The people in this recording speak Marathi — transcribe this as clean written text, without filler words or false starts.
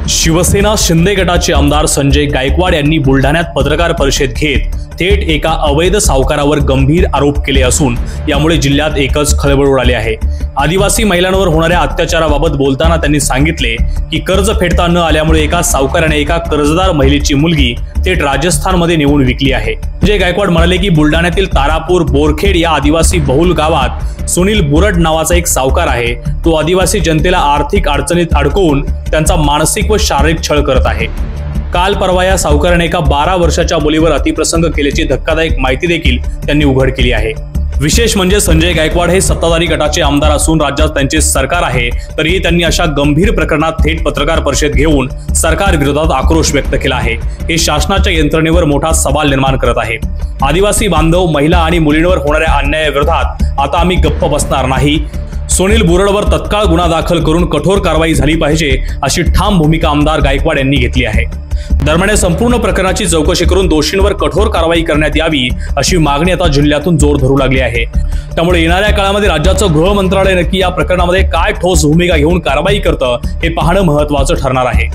शिवसेना शिंदे गटाचे आमदार संजय गायकवाड यांनी बुलढाण्यात पत्रकार परिषद घेत थेट एका अवैध सावकारावर गंभीर आरोप केले असून यामुळे जिल्ह्यात एकच खळबळ उडाली आहे। आदिवासी महिलांवर होणाऱ्या अत्याचाराबाबत बोलताना त्यांनी सांगितले की कर्ज फेडता न आल्यामुळे एका सावकाराने एका कर्जदार महिलेची मुलगी थेट राजस्थानमध्ये नेऊन विकली आहे। संजय गायकवाड म्हणाले की बुलढाण्यातील तारापूर बोरखेड या आदिवासी बहुल गावात सुनील बुरड नावाचा एक सावकार आहे। तो आदिवासी जनतेला आर्थिक अडचणीत अडकवून त्यांचा मानसिक व शारीरिक छळ करत आहे। काल परवा या सावकाराने एका 12 वर्षाच्या मुलीवर अतिप्रसंग केल्याची धक्कादायक माहिती देखील त्यांनी उघड केली आहे। विशेष म्हणजे संजय गायकवाड हे सत्ताधारी गटाचे आमदार असून राज्यात त्यांचे सरकार आहे, तरीही त्यांनी अशा गंभीर प्रकरणात थेट पत्रकार परिषद घेऊन सरकार विरोधात आक्रोश व्यक्त केला आहे। हे शासनाच्या यंत्रणेवर मोठा सवाल निर्माण करत आहे। आदिवासी बांधव, महिला आणि मुलींवर होणाऱ्या अन्यायाविरोधात आता आम्ही गप्प बसणार नाही। सुनील बुरडवर तत्काळ गुन्हा दाखल करून कठोर कारवाई झाली पाहिजे अशी ठाम भूमिका आमदार गायकवाड यांनी घेतली आहे। दरम्यान संपूर्ण प्रकरणाची चौकशी करून दोषींवर कठोर कारवाई करण्यात यावी अशी मागणी आता जिल्ह्यातून जोर धरू लागली आहे। त्यामुळे येणाऱ्या काळामध्ये राज्याचं गृह मंत्रालय नक्की या प्रकरणामध्ये काय ठोस भूमिका घेऊन कारवाई करतं हे पाहणं महत्त्वाचं ठरणार आहे।